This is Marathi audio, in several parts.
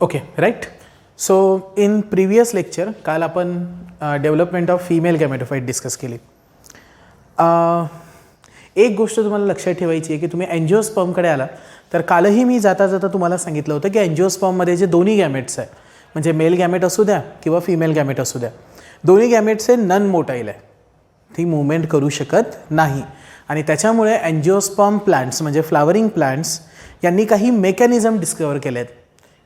Okay right. So in previous lecture काल आपण development of female gametophyte discuss केली. एक गोष्ट तुम्हाला लक्षात ठेवायची आहे की तुम्ही अँजिओस्पर्मकडे आला तर कालही मी जाता जाता तुम्हाला सांगितलं होतं की अँजिओस्पर्ममध्ये जे दोन्ही गॅमेट्स आहे, म्हणजे मेल गॅमेट असू द्या किंवा फिमेल गॅमेट असू द्या, दोन्ही गॅमेट्स हे नन मोटाईल आहे, ती मुवमेंट करू शकत नाही. आणि त्याच्यामुळे अँजिओस्पर्म प्लांट्स म्हणजे फ्लावरिंग प्लांट्स यांनी काही मेकॅनिझम डिस्कवर केले आहेत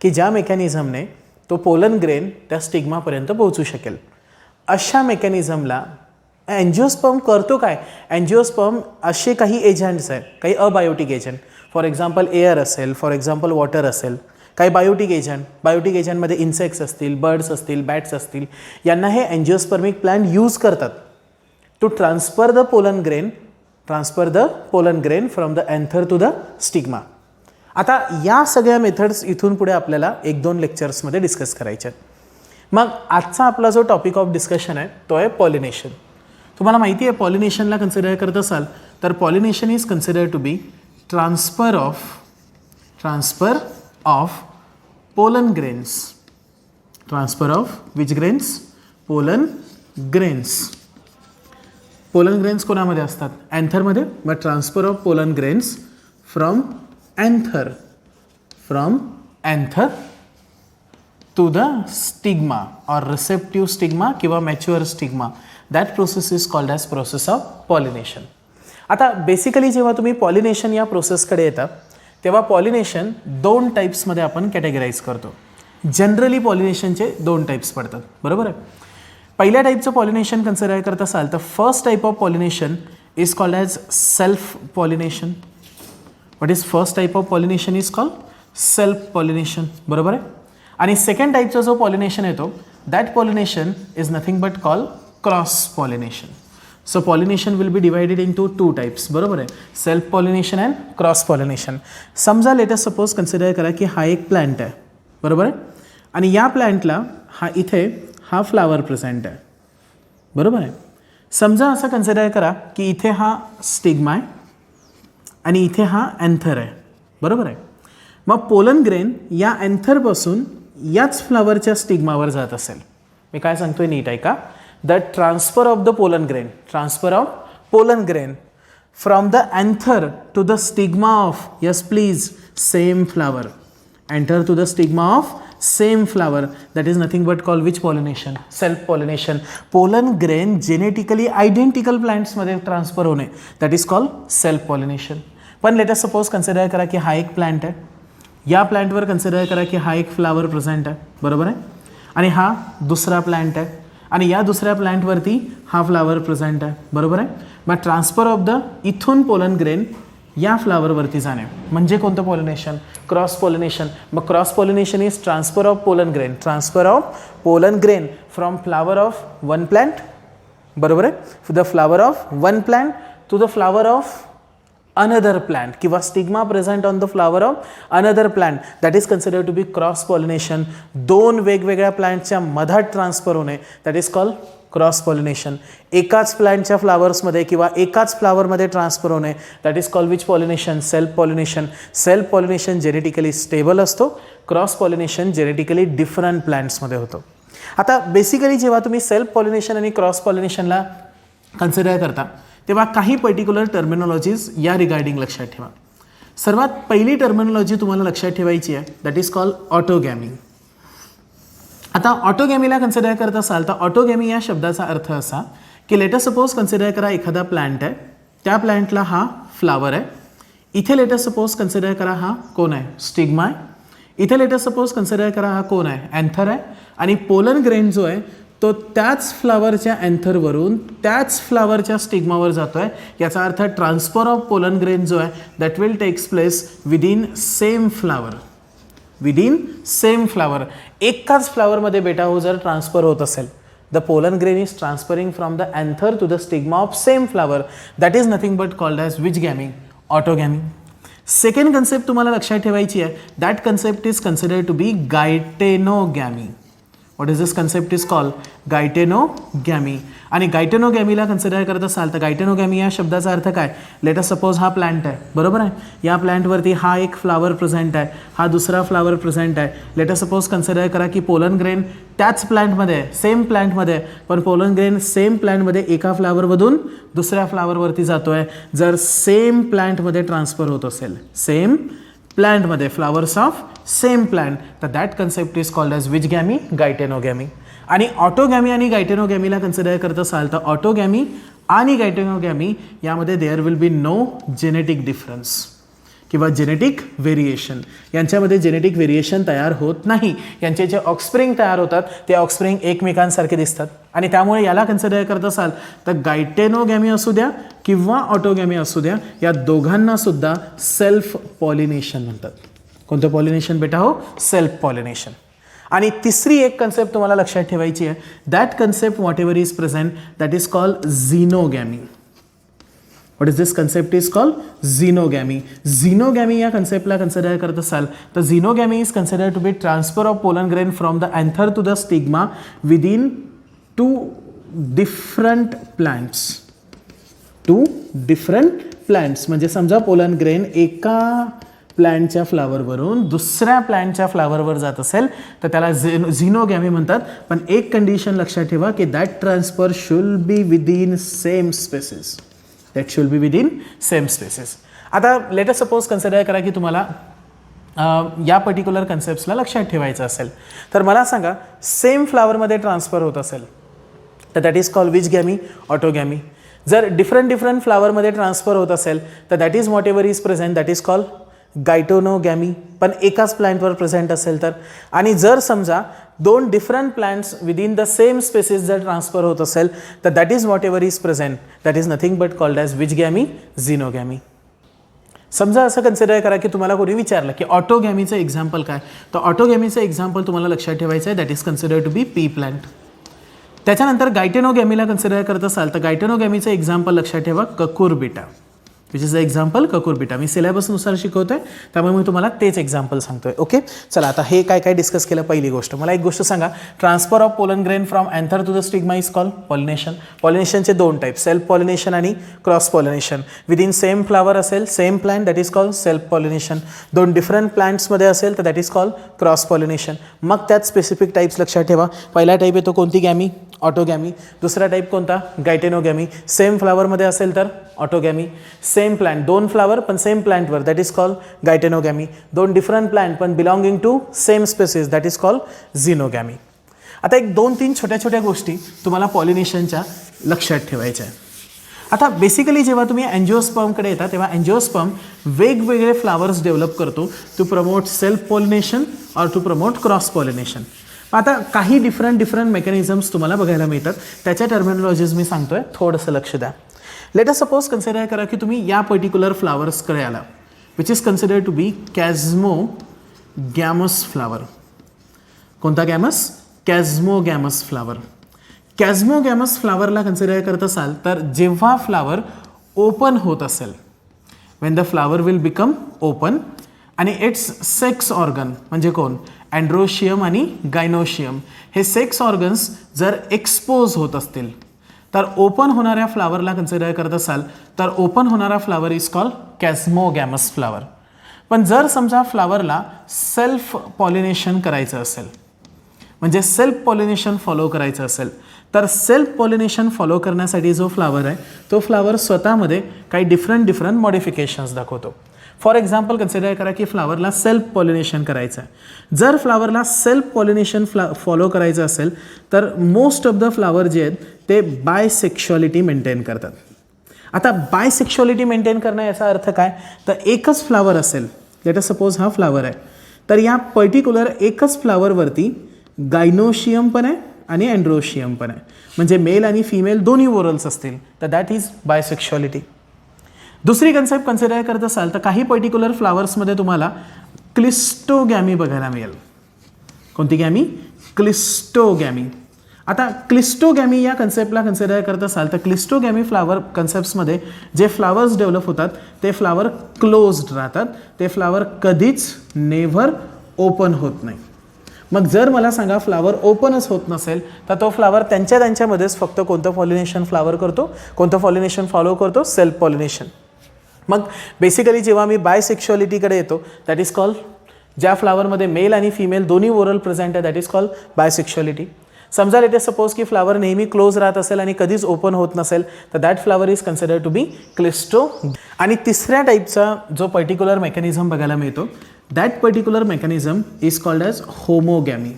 की ज्या मेकॅनिझमने तो पोलन ग्रेन त्या स्टिग्मापर्यंत पोहोचू शकेल. अशा मेकॅनिझमला अँजिओस्पर्म करतो काय? अँजिओस्पर्म असे काही एजंट्स आहेत, काही abiotic agent, for example air असेल, फॉर एक्झाम्पल वॉटर असेल, काही बायोटिक एजंटमध्ये इन्सेक्ट्स असतील, बर्ड्स असतील, बॅट्स असतील, यांना हे अँजिओस्पर्मिक प्लांट यूज करतात to transfer the pollen grain from the anther to the stigma. आता या सगळ्या मेथड्स इथून पुढे आपल्याला 1-2 लेक्चर्समध्ये डिस्कस करायचे आहेत. मग आजचा आपला जो टॉपिक ऑफ डिस्कशन आहे तो आहे पॉलिनेशन. तुम्हाला माहिती आहे पॉलिनेशनला कन्सिडर करत असाल तर pollination is consider to be transfer of pollen grains. Transfer of which grains? Pollen grains. Pollen grains कोणामध्ये असतात? अँथरमध्ये. मग transfer of pollen grains from anther to the stigma और रिसेप्टिव्ह स्टिग्मा किंवा mature stigma. That process is called as process of pollination. आता बेसिकली जेव्हा तुम्ही पॉलिनेशन या प्रोसेसकडे येता तेव्हा पॉलिनेशन 2 टाईप्समध्ये आपण कॅटेगराईज करतो. जनरली पॉलिनेशनचे 2 टाईप्स पडतात, बरोबर आहे. पहिल्या टाईपचं पॉलिनेशन कन्सिडर करत असाल तर first type of pollination is called as self pollination. What is first type of pollination? Is called self pollination, बरोबर आहे. आणि सेकंड टाईपचा जो पॉलिनेशन येतो that pollination is nothing but called cross pollination. So pollination will be divided in to 2 types, बरोबर आहे. Self pollination and cross pollination. समजा लेटस सपोज कन्सिडर करा की हा एक प्लांट आहे, बरोबर आहे. आणि या प्लांटला हा फ्लावर प्रेझेंट आहे, बरोबर आहे. समजा असं कन्सिडर करा की इथे हा स्टिग्मा आहे आणि इथे हा अँथर आहे, बरोबर आहे. मग पोलन ग्रेन या अँथरपासून याच फ्लावरच्या स्टिग्मावर जात असेल. मी काय सांगतोय नीट आहे का? The transfer of the pollen grain from the anther to the stigma of, yes please, same flower. Enter to the stigma of same flower. That is nothing but call which pollination? Self pollination. Pollen grain genetically identical प्लांट्समध्ये ट्रान्सफर होणे, that is called self pollination. पण लेटस सपोज कन्सिडर करा की हा एक प्लांट आहे, या प्लांटवर कन्सिडर करा की हा एक फ्लावर प्रेझेंट आहे, बरोबर आहे. आणि हा दुसरा प्लांट आहे आणि या दुसऱ्या प्लांटवरती हा फ्लावर प्रेझेंट आहे, बरोबर आहे. मग ट्रान्सफर ऑफ द इथून पोलन ग्रेन या फ्लावरवरती जाणे म्हणजे कोणतं पॉलिनेशन? Cross pollination. मग cross pollination is transfer of pollen grain from flower of one plant, बरोबर आहे, the flower of one plant to the flower of another plant किंवा stigma present on the flower of another plant. That is consider to be cross pollination. 2 वेगवेगळ्या प्लांटच्या मधात ट्रान्सफर होणे, that is called cross pollination. एकाच प्लांटच्या फ्लावर्समध्ये किंवा एकाच फ्लावरमध्ये ट्रान्सफर होणे, that is called which pollination? Self pollination. Self pollination genetically stable असतो, क्रॉस पॉलिनेशन जेनेटिकली डिफरंट प्लांट्समध्ये होतो. आता बेसिकली जेव्हा तुम्ही सेल्फ पॉलिनेशन आणि क्रॉस पॉलिनेशनला कन्सिडर करता तेव्हा काही पर्टिक्युलर टर्मिनॉलॉजीज या रिगार्डिंग लक्षात ठेवा. सर्वात पहिली टर्मिनॉलॉजी तुम्हाला लक्षात ठेवायची आहे, दॅट इज कॉल्ड ऑटोगॅमी. आता ऑटोगॅमीला कन्सिडर करत असाल तर ऑटोगॅमी या शब्दाचा अर्थ असा की लेटस सपोज कन्सिडर करा एखादा प्लांट आहे, त्या प्लांटला हा फ्लावर आहे. इथे लेटस सपोज कन्सिडर करा हा कोण आहे? स्टिग्मा आहे. इथे लेटस सपोज कन्सिडर करा हा कोण आहे? अँथर आहे. आणि पोलन ग्रेन जो आहे तो त्याच फ्लावरच्या अँथरवरून त्याच फ्लावरच्या स्टिग्मावर जातो आहे. याचा अर्थ ट्रान्सफर ऑफ पोलन ग्रेन जो आहे that will takes place within same flower. एकाच फ्लावरमध्ये बेटा हो जर ट्रान्सफर होत असेल, the pollen grain is transferring from the anther to the stigma of same flower. That is nothing but called as which gamy? Autogamy. Second concept तुम्हाला लक्षात ठेवायची आहे, that concept is consider to be geitonogamy. What is this concept is called geitonogamy. आणि गायटेनोगॅमीला कन्सिडर करत असाल तर गायटेनोगॅमी या शब्दाचा अर्थ काय, लेट अस सपोज हा प्लांट आहे, बरोबर आहे, या प्लांटवरती हा एक फ्लावर प्रेझेंट आहे, हा दुसरा फ्लावर प्रेझेंट आहे. लेट अस सपोज कन्सिडर करा की पोलन ग्रेन त्याच प्लांटमध्ये आहे, सेम प्लांटमध्ये आहे, पण पोलन ग्रेन सेम प्लांटमध्ये एका फ्लावरमधून दुसऱ्या फ्लावरवरती जातो आहे. जर सेम प्लांटमध्ये ट्रान्सफर होत असेल, सेम प्लांटमध्ये फ्लावर्स ऑफ सेम प्लांट, तर that concept is called as which gamy, geitonogamy. आणि ऑटोगॅमी आणि गायटेनोगॅमीला कन्सिडर करत असाल तर ऑटोगॅमी आणि गायटेनोगॅमी यामध्ये there will be no genetic difference किंवा जेनेटिक व्हेरिएशन. यांच्यामध्ये जेनेटिक व्हेरिएशन तयार होत नाही. यांचे जे ऑक्सप्रिंग तयार होतात ते ऑक्सप्रिंग एकमेकांसारखे दिसतात आणि त्यामुळे याला कन्सिडर करत असाल तर गायटेनोगॅमी असू द्या किंवा ऑटोगॅमी असू द्या, या दोघांना सुद्धा सेल्फ पॉलिनेशन म्हणतात. कोणतं पॉलिनेशन बेटा हो, सेल्फ पॉलिनेशन. आणि तिसरी एक कन्सेप्ट तुम्हाला लक्षात ठेवायची आहे, that concept what ever is present that is called xenogamy. What is this concept is called xenogamy. Xenogamy या कन्सेप्टला कन्सिडर करत असाल तर xenogamy is consider to be transfer of pollen grain from the anther to the stigma within two different plants. Two different plants म्हणजे समजा पोलन ग्रेन एका प्लांटच्या फ्लावरवरून दुसऱ्या प्लांटच्या फ्लावरवर जात असेल तर त्याला झिनोगॅमी म्हणतात. पण एक कंडिशन लक्षात ठेवा की that transfer should be within same species. That should be within same species. आता लेट अस सपोज कन्सिडर करा की तुम्हाला या पर्टिक्युलर कन्सेप्ट्सला लक्षात ठेवायचं असेल तर मला सांगा, सेम फ्लावरमध्ये ट्रान्सफर होत असेल तर that is called which gamy, autogamy. जर डिफरंट फ्लावरमध्ये ट्रान्सफर होत असेल तर that is what ever is present that is called geitonogamy, पण एकाच प्लांटवर प्रेझेंट असेल तर. आणि जर समजा दोन different plants within the same species जर ट्रान्सफर होत असेल तर that is what ever is present that is nothing but called as which gamy, xenogamy. समजा असं कन्सिडर करा की तुम्हाला कोणी विचारलं की ऑटोगॅमीचं एक्झाम्पल काय, तर ऑटोगॅमीचं एक्झाम्पल तुम्हाला लक्षात ठेवायचं आहे, that is consider to be pea plant. त्याच्यानंतर गायटेनोगॅमीला कन्सिडर करत असाल तर गायटेनोगॅमीचं एक्झाम्पल लक्षात ठेवा, cucurbita. Which is the example, cucurbita. मी सिलेबसनुसार शिकवतोय त्यामुळे मी तुम्हाला तेच एक्झाम्पल सांगतोय. ओके, चला आता हे काय काय डिस्कस केलं. पहिली गोष्ट मला एक गोष्ट सांगा, transfer of pollen grain from anther to the stigma is called pollination. पॉलिनेशनचे दोन टाईप, सेल्फ पॉलिनेशन आणि cross pollination. Within same flower असेल, same plant, that is called self pollination. दोन डिफरंट प्लांट्समध्ये असेल तर that is called cross pollination. मग त्यात स्पेसिफिक टाईप्स लक्षात ठेवा. पहिला टाईप येतो कोणती, गॅमी, ऑटोगॅमी. दुसरा टाईप कोणता, गायटेनोगॅमी. सेम फ्लावरमध्ये असेल तर ऑटोगॅमी. सेम प्लांट, दोन फ्लावर पण सेम प्लांटवर, दॅट इज कॉल्ड गायटेनोगॅमी. दोन डिफरंट प्लांट पण belonging to same species, that is called xenogamy. आता एक दोन तीन छोट्या छोट्या गोष्टी तुम्हाला पॉलिनेशनच्या लक्षात ठेवायच्या आहे. आता बेसिकली जेव्हा तुम्ही अँजिओस्पर्मकडे येता तेव्हा अँजिओस्पर्म वेगवेगळे फ्लावर्स डेव्हलप करतो to promote self pollination or to promote cross pollination. आता काही डिफरंट मेकॅनिझम्स तुम्हाला बघायला मिळतात, त्याच्या टर्मिनॉलॉजीज मी सांगतोय, थोडंसं लक्ष द्या. लेट अस सपोज कन्सिडर करा की तुम्ही या पर्टिक्युलर फ्लावर्सकडे आला, which is consider to be chasmogamous flower. कोणता गॅमस, कॅझ्मोगॅमस फ्लावर. कॅझ्मोगॅमस फ्लावरला कन्सिडर करत असाल तर जेव्हा फ्लावर ओपन होत असेल, Wien the flower will become open, आणि इट्स सेक्स ऑर्गन म्हणजे कोण, अँड्रोशियम आणि गायनोशियम, हे सेक्स ऑर्गन्स जर एक्सपोज होत असतील तर ओपन होणाऱ्या फ्लावरला कन्सिडर करत असाल तर ओपन होणारा फ्लावर इज कॉल्ड कॅझ्मोगॅमस फ्लावर. पण जर समजा फ्लावरला सेल्फ पॉलिनेशन करायचं असेल, म्हणजे सेल्फ पॉलिनेशन फॉलो करायचं असेल, तर सेल्फ पॉलिनेशन फॉलो करण्यासाठी जो फ्लावर आहे तो फ्लावर स्वतःमध्ये काही डिफरंट मॉडिफिकेशन्स दाखवतो. फॉर एक्झाम्पल कन्सिडर करा की फ्लावरला सेल्फ पॉलिनेशन करायचं आहे. जर फ्लावरला सेल्फ पॉलिनेशन फॉलो करायचं असेल तर मोस्ट ऑफ द फ्लावर जे आहेत ते बायसेक्शुअलिटी मेंटेन करतात. आता बायसेक्शुअलिटी मेंटेन करणं याचा अर्थ काय, तर एकच फ्लावर असेल, लेट अस सपोज हा फ्लावर आहे, तर या पर्टिक्युलर एकच फ्लावरवरती गायनोशियम पण आहे आणि अँड्रोशियम पण आहे, म्हणजे मेल आणि फिमेल दोन्ही ओरल्स असतील, तर दॅट इज बायसेक्शुअलिटी. दुसरी कन्सेप्ट कन्सिडर करत असाल तर काही पर्टिक्युलर फ्लावर्समध्ये तुम्हाला क्लिस्टोगॅमी बघायला मिळेल. कोणती गॅमी, क्लिस्टोगॅमी. आता क्लिस्टोगॅमी या कन्सेप्टला कन्सिडर करत असाल तर क्लिस्टोगॅमी फ्लावर कन्सेप्ट्समध्ये जे फ्लावर्स डेव्हलप होतात ते फ्लावर क्लोज्ड राहतात, ते फ्लावर कधीच नेव्हर ओपन होत नाही. मग जर मला सांगा फ्लावर ओपनच होत नसेल तर तो फ्लावर त्यांच्यामध्येच फक्त कोणतं पॉलिनेशन फ्लावर करतो, कोणतं पॉलिनेशन फॉलो करतो, सेल्फ पॉलिनेशन. मग बेसिकली जेव्हा मी बायसेक्शुअलिटीकडे येतो दॅट इज कॉल्ड, ज्या फ्लावरमध्ये मेल आणि फिमेल दोन्ही ओरल प्रेझेंट आहे दॅट इज कॉल्ड बायसेक्शुअलिटी. समजा लेट अस सपोज की फ्लावर नेहमी क्लोज राहत असेल आणि कधीच ओपन होत नसेल तर that flower is considered to be cleisto. आणि तिसऱ्या टाईपचा जो पर्टिक्युलर मेकॅनिझम बघायला मिळतो that particular mechanism is called as homogamy.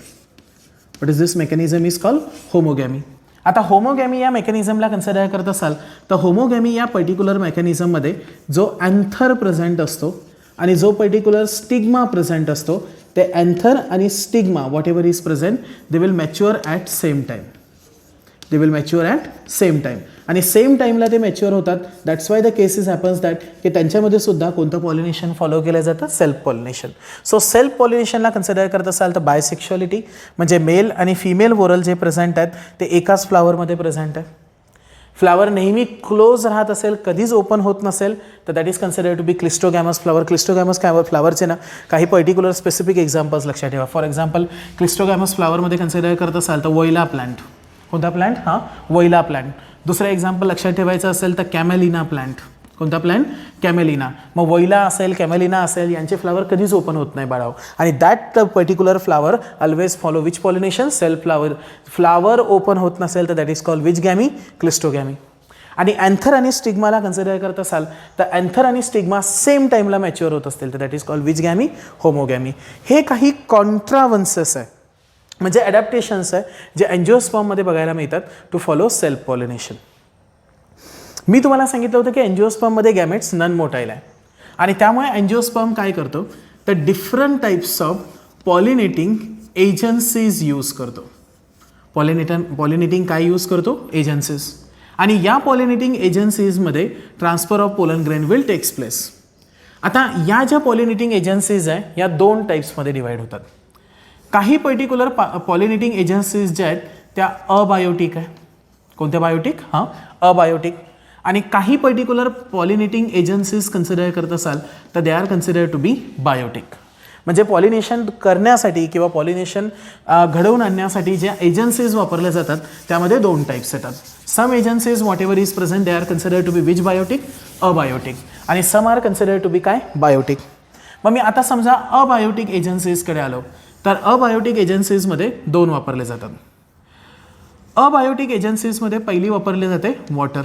What is this mechanism is called homogamy. आता होमोगॅमी या मेकॅनिझमला कन्सिडर करत असाल तर होमोगॅमी या पर्टिक्युलर मेकॅनिझममध्ये जो अँथर प्रेझेंट असतो आणि जो पर्टिक्युलर स्टिग्मा प्रेझेंट असतो ते अँथर आणि stigma what ever is present they will mature at same time. They will mature at same time आणि सेम टाईमला ते मॅच्युअर होतात. That's why the cases happens that की त्यांच्यामध्ये सुद्धा कोणतं पॉलिनेशन फॉलो केलं जातं, सेल्फ पॉलिनेशन. सो सेल्फ पॉलिनेशनला कन्सिडर करत असाल तर बायसेक्शुअलिटी म्हणजे मेल आणि फिमेल ओरल जे प्रेझेंट आहेत ते एकाच फ्लावरमध्ये प्रेझेंट आहे. फ्लावर नेहमी क्लोज राहत असेल, कधीच ओपन होत नसेल तर that is considered to be cleistogamous flower. Cleistogamous फ्लावरचे ना काही पर्टिक्युलर स्पेसिफिक एक्झाम्पल्स लक्षात ठेवा. फॉर एक्झाम्पल क्लिस्टोगॅमस फ्लावरमध्ये कन्सिडर करत असाल तर वोइला प्लांट. कोणता प्लांट? हां, वोइला प्लांट. दुसरं एक्झाम्पल लक्षात ठेवायचं असेल तर कॅमेलिना प्लांट. कोणता प्लांट? कॅमेलिना. मग वोइला असेल, कॅमेलिना असेल यांचे फ्लावर कधीच ओपन होत नाही बाळाव. आणि that particular flower always follow which pollination? Self flower. Flower open होत नसेल तर दॅट इज कॉल्ड विच गॅमी? क्लिस्टोगॅमी. आणि अँथर आणि स्टिग्माला कन्सिडर करत असाल तर अँथर आणि स्टिग्मा सेम टाईमला मॅच्युअर होत असतील तर दॅट इज कॉल्ड विच गॅमी? होमोगॅमी. हे काही कॉन्ट्रावन्सेस आहे म्हणजे ॲडॅप्टेशन्स आहे जे एन्जिओस्पर्ममध्ये बघायला मिळतात टू फॉलो सेल्फ पॉलिनेशन. मी तुम्हाला सांगितलं होतं की एन्जिओस्पर्ममध्ये गॅमेट्स नॉन मोटाईल आहे आणि त्यामुळे एन्जिओस्पर्म काय करतो तर different types of pollinating agencies use करतो. पॉलिनेटिंग काय यूज करतो? एजन्सीज. आणि या पॉलिनेटिंग एजन्सीजमध्ये transfer of pollen grain will takes place. आता या ज्या पॉलिनेटिंग एजन्सीज आहे या दोन टाईप्समध्ये डिवाईड होतात. काही पर्टिक्युलर पॉलिनेटिंग एजन्सीज ज्या आहेत त्या अबायोटिक आहे. कोणत्या बायोटिक? हां, अबायोटिक. आणि काही पर्टिक्युलर पॉलिनेटिंग एजन्सीज कन्सिडर करत असाल तर they are consider to be biotic. म्हणजे पॉलिनेशन करण्यासाठी किंवा पॉलिनेशन घडवून आणण्यासाठी ज्या एजन्सीज वापरल्या जातात त्यामध्ये दोन टाईप्स येतात. Some agencies what ever is present they are consider to be which biotic? Abiotic. आणि some are consider to be काय? बायोटिक. मग मी आता समजा अबायोटिक एजन्सीजकडे आलो तर अबायोटिक एजन्सीजमध्ये दोन वापरले जातात. अबायोटिक एजन्सीजमध्ये पहिली वापरली जाते वॉटर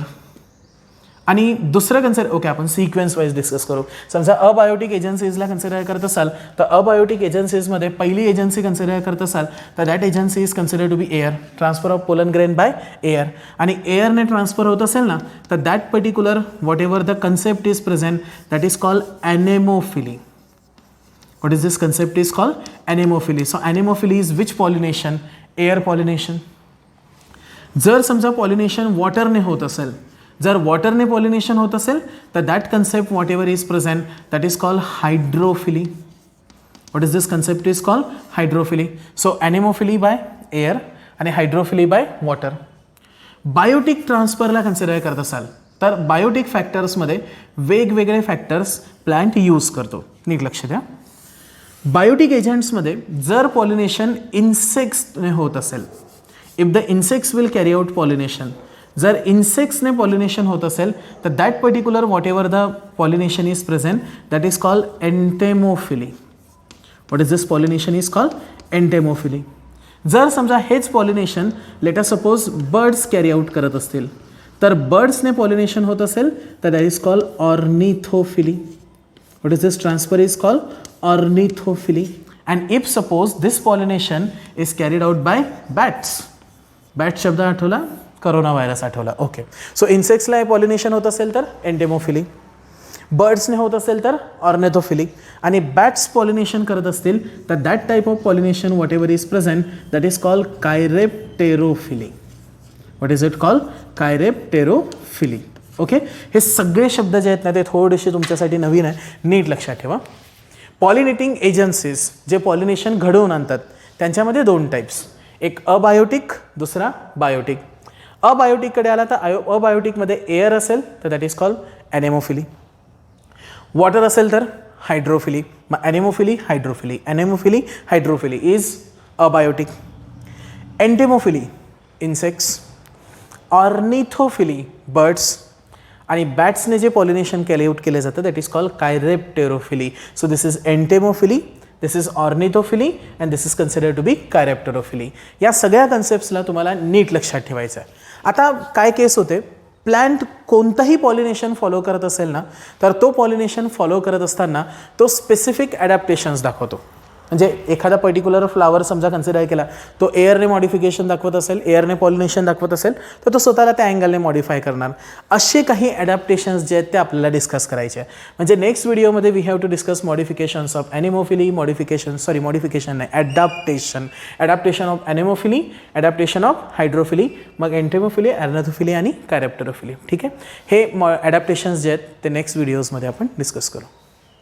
आणि दुसरं कन्सिडर ओके आपण सिक्वेन्स वाईज डिस्कस करू. समजा अबायोटिक एजन्सीजला कन्सिडर करत असाल तर अबायोटिक एजन्सीजमध्ये पहिली एजन्सी कन्सिडर करत असाल तर that agency is consider to be air. Transfer of pollen grain by air. आणि एअरने ट्रान्सफर होत असेल ना तर that particular whatever the concept is present that is called anemophily. What is this concept is called? Anemophily. So anemophily is which pollination? Air pollination. जर समजा पॉलिनेशन वॉटरने होत असेल, जर वॉटरने पॉलिनेशन होत असेल तर that concept what ever is present that is called hydrophily. What is this concept is called? Hydrophily. So anemophily by air आणि हायड्रोफिली बाय वॉटर. बायोटिक ट्रान्सफरला कन्सिडर करत असाल तर बायोटिक फॅक्टर्समध्ये वेगवेगळे फॅक्टर्स प्लांट यूज करतो. नीट लक्ष द्या. बायोटिक एजंट्समध्ये जर पॉलिनेशन इन्सेक्ट्सने होत असेल, if the insects will carry out pollination, जर इन्सेक्ट्सने पॉलिनेशन होत असेल तर that particular whatever the pollination is present that is called entomophily. What is this pollination is called? Entomophily. जर समजा हेच pollination late us suppose birds carry out करत असतील तर बर्ड्सने पॉलिनेशन होत असेल तर that is called ornithophily. What is this transfer is called? Ornithophily. And if suppose this pollination is carried out by bats, bat शब्द आठवला, करोना व्हायरस आठवला. ओके. सो इन्सेक्ट्सला पॉलिनेशन होत असेल तर एंटेमोफिली, बर्ड्सने होत असेल तर ऑर्निथोफिली आणि बॅट्स पॉलिनेशन करत असतील तर that type of pollination what ever is present that is called chiropterophily. What is it called? Chiropterophily. Okay. हे सगळे शब्द जे आहेत ना ते थोडेसे तुमच्यासाठी नवीन आहे, नीट लक्षात ठेवा. पॉलिनेटिंग एजन्सीज जे पॉलिनेशन घडवून आणतात त्यांच्यामध्ये दोन टाईप्स, एक अबायोटिक, दुसरा बायोटिक. अबायोटिककडे आला तर अबायोटिकमध्ये एअर असेल तर that is called anemophily, water असेल तर हायड्रोफिली. मग anemophily, hydrophily, anemophily, hydrophily is abiotic. Entomophily insects, ornithophily birds, आणि बॅट्सने जे पॉलिनेशन केले जातं that is called chiropterophily. So this is entomophily, this is ornithophily and this is considered to be chiropterophily. या सगळ्या कन्सेप्ट्सला तुम्हाला नीट लक्षात ठेवायचं आहे. आता काय केस होते, प्लॅन्ट कोणतंही पॉलिनेशन फॉलो करत असेल ना, तर तो पॉलिनेशन फॉलो करत असताना तो स्पेसिफिक ॲडॅप्टेशन्स दाखवतो. म्हणजे एखादा पर्टिक्युलर फ्लावर समजा कन्सिडर केला, तो एअरने मॉडिफिकेशन दाखवत असेल, एअरने पॉलिनेशन दाखवत असेल, तर तो स्वतःला त्या अँगलने मॉडिफाय करणार. असे काही ॲडॅप्टेशन्स जे आहेत ते आपल्याला डिस्कस करायचे आहे. म्हणजे नेक्स्ट व्हिडिओमध्ये we have to discuss modifications of anemophily, modification नाही, adaptation of anemophily, adaptation of hydrophily, मग एंटेमोफिली, ऑर्निथोफिली आणि कायरेप्टेरोफिली. ठीक आहे, हे ॲडॅप्टेशन्स जे आहेत ते नेक्स्ट व्हिडिओजमध्ये आपण डिस्कस करू.